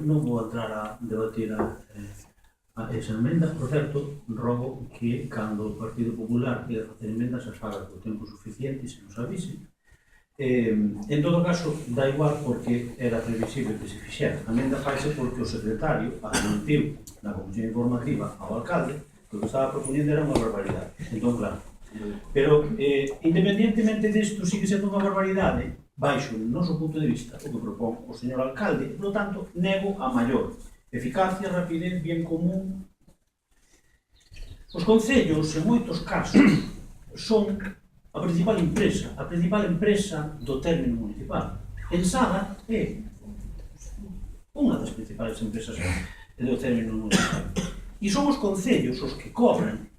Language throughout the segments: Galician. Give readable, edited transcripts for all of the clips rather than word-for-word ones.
non vou entrar a debatir a esa emenda. Por certo, rogo que cando o Partido Popular quede facer emendas as faga co tempo suficiente e se nos avise. En todo caso, dá igual porque era previsible que se fixera. A emenda faise porque o secretario admitiu na comisión informativa ao alcalde que o que estaba proponiendo era unha barbaridade. Entón, claro. Pero, independientemente disto, sigue sendo unha barbaridade baixo o noso punto de vista o que propón o señor alcalde, por lo tanto, nego a maior eficacia, rapidez, bien común. Os concellos, en moitos casos, son a principal empresa do término municipal. Ensada é unha das principais empresas do término municipal. E son os concellos os que cobran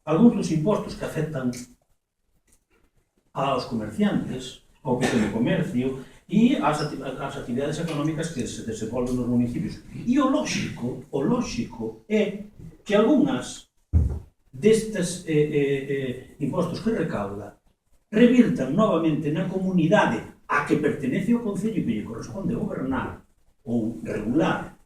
algúns dos impostos que afectan aos comerciantes, ao pequeno comercio e ás actividades económicas que se desenvolven nos municipios. E o lógico é que algunhas destes impostos que recauda revirtan novamente na comunidade a que pertenece o concello e que lle corresponde gobernar ou regular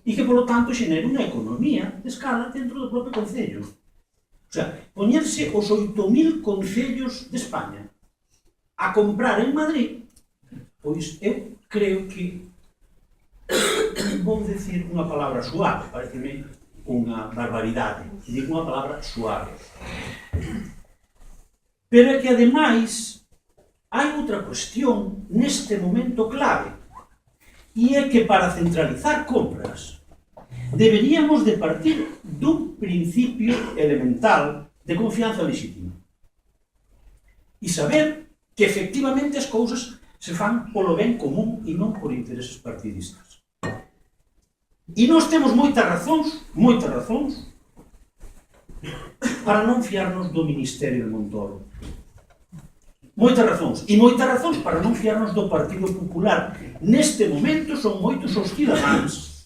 e que, polo tanto, xenera unha economía de escala dentro do propio concello. O sea, poñerse os 8.000 concellos de España a comprar en Madrid, pois eu creo que vou decir unha palabra suave, pareceme unha barbaridade, digo unha palabra suave. Pero é que, ademais, hai outra cuestión neste momento clave, e é que para centralizar compras deberíamos de partir dun principio elemental de confianza lexítima e saber que efectivamente as cousas se fan polo ben común e non por intereses partidistas. E nós temos moitas razóns para non fiarnos do Ministerio de Montoro. Moitas razóns para non fiarnos do Partido Popular. Neste momento son moitos os cidadáns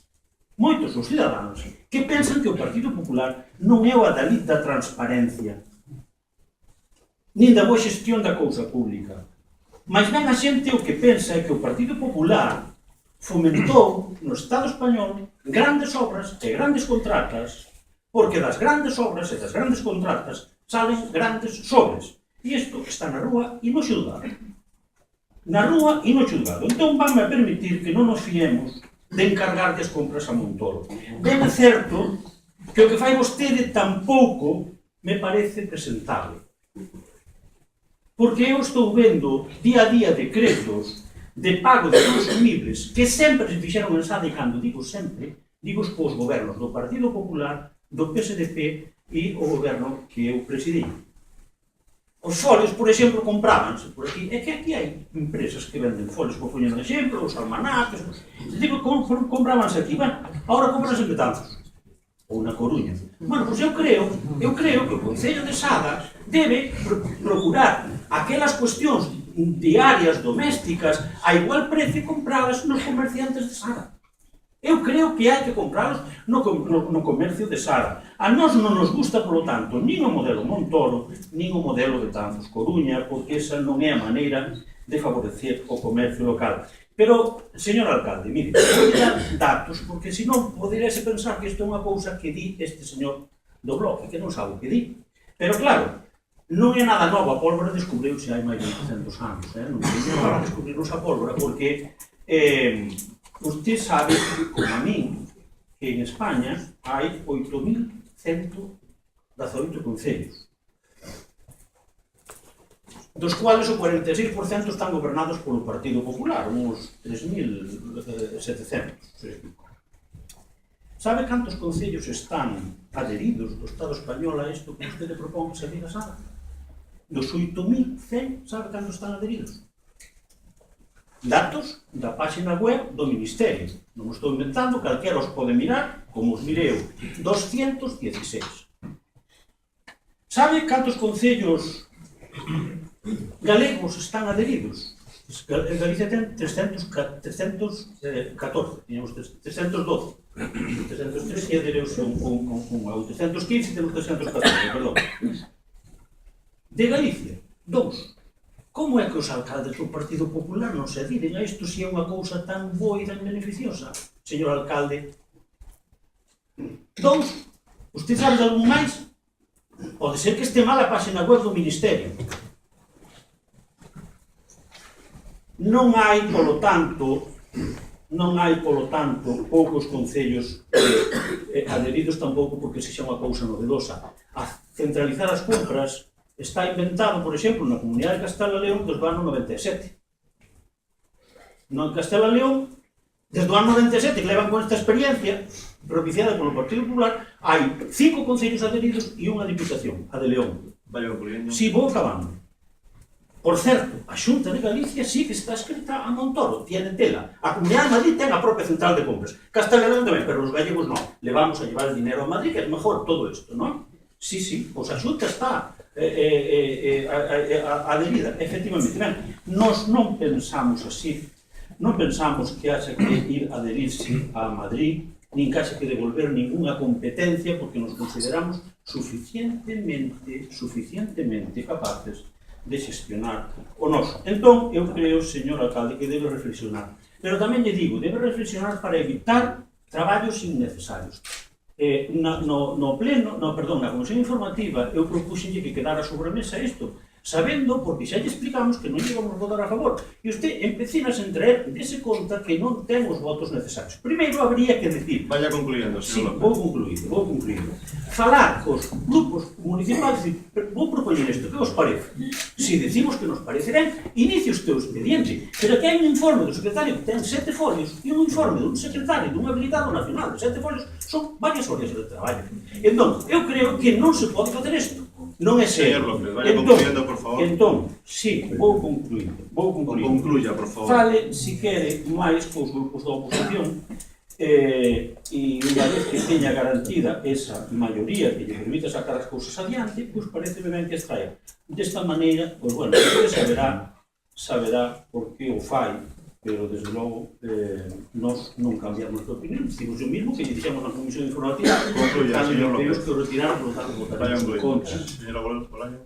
que pensan que o Partido Popular non é o adalid da transparencia nin da boa xestión da cousa pública. Mas ben a xente o que pensa é que o Partido Popular fomentou no Estado español grandes obras e grandes contratas, porque das grandes obras e das grandes contratas salen grandes sobres. E isto está na rúa e no xulgado. Entón vanme a permitir que non nos fiemos de encargar as compras a Montoro. Ben é certo que o que fai vostede tampouco me parece presentable. Porque eu estou vendo día a día decretos de pago de consumibles que sempre se fixeron en SAD, e cando digo sempre, digo os gobernos do Partido Popular, do PSDP e o goberno que eu presidí. Os folios, por exemplo, comprábanse por aquí. É que aquí hai empresas que venden folios, por poñer un exemplo, os almanaques, digo, comprábanse aquí. Bueno, agora compranse en Betanzos ou na Coruña. Bueno, pois eu creo que o Concello de Sada debe procurar aquelas cuestións diarias, domésticas, a igual precio compradas nos comerciantes de Sada. Eu creo que hai que compralos no comercio de Sada. A nós non nos gusta, polo tanto, nin o modelo Montoro, nin o modelo de Betanzos Coruña, porque esa non é a maneira de favorecer o comercio local. Pero, señor alcalde, mire, vou dar datos, porque senón poderíase pensar que isto é unha cousa que di este señor do bloque, que non sabe o que di. Pero claro, non é nada novo, a pólvora descubriu-se hai máis de 200 anos, non é para descubrirnos a pólvora, porque usted sabe, como a min, que en España hai 8.118 concellos, dos cuales o 46% están gobernados polo Partido Popular, uns 3.700. Sabe cantos concellos están adheridos do Estado español a isto que vostede propón que se diga Sada? Dos 8.100, sabe cantos están adheridos? Datos da página web do Ministerio. Non estou inventando, calquera os pode mirar, como os mireu. 216. Sabe cantos concellos galegos están adheridos? Galicia ten 314, teníamos 312. 313 e adhereuse un ao 315 e temos 314, perdón. De Galicia, 2. como é que os alcaldes do Partido Popular non se adhiren a isto se é unha cousa tan boa e tan beneficiosa, señor alcalde? Dous, usted sabe de algún máis? Pode ser que este mal a página web do Ministerio. Non hai, polo tanto, poucos concellos adheridos tampouco porque sexa unha cousa novedosa. A centralizar as compras está inventado, por exemplo, na Comunidade de Castela e León desde o ano 97. No Castela e León, desde o ano 97, que levan con esta experiencia propiciada polo Partido Popular, hai 5 concellos adheridos e unha diputación, a de León. Vaya concluyendo. Si, vou acabando. Por certo, a Xunta de Galicia sí que está escrita a Montoro, tiene tela. A Comunidade de Madrid ten a propia central de compras. Castela e León tamén, pero os gallegos non. Le vamos a llevar el dinero a Madrid, que é mejor todo isto, non? Sí, pois a Xunta está adherida, efectivamente. Nós non pensamos así, non pensamos que haxa que ir a adherirse a Madrid, nin que haxa que devolver ninguna competencia, porque nos consideramos suficientemente capaces de xestionar o noso. Entón, eu creo, señor alcalde, que debe reflexionar. Pero tamén lle digo, debe reflexionar para evitar traballos innecesarios. Na comisión informativa, eu propuxenlle que quedara sobre a mesa isto, sabendo, porque xa lle explicamos que non lle vamos votar a favor. E usted empecinas en traer dese conta que non ten os votos necesarios. Primeiro, habría que decir... Vaya concluyendo, señor Sí, López. vou concluindo. Falar cos grupos municipais, vou propoñer isto, que vos parece? Si decimos que nos parece ben, inicie o teu expediente. Pero que hai un informe do secretario que ten 7 folios e un informe dun secretario dun habilitado nacional de 7 folios, son varias horas de traballo. Entón, eu creo que non se pode facer isto. Non é serio. Señor López, vaya concluyendo, por favor. Entón, sí, vou concluindo. Concluya, por favor. Fale, si quere, máis cos grupos da oposición e unha vez que teña garantida esa maioría que lle permite sacar as cousas adiante, pois parece ben que extraia. Desta maneira, pois bueno, usted saberá por que o fai, pero desde logo nós non cambiamos de opinión, dicimos o mismo que lle dixemos na comisión informativa. Concluya, señor López. Temos que retirar, por lo tanto, votaremos en contra. Señor Bolaño.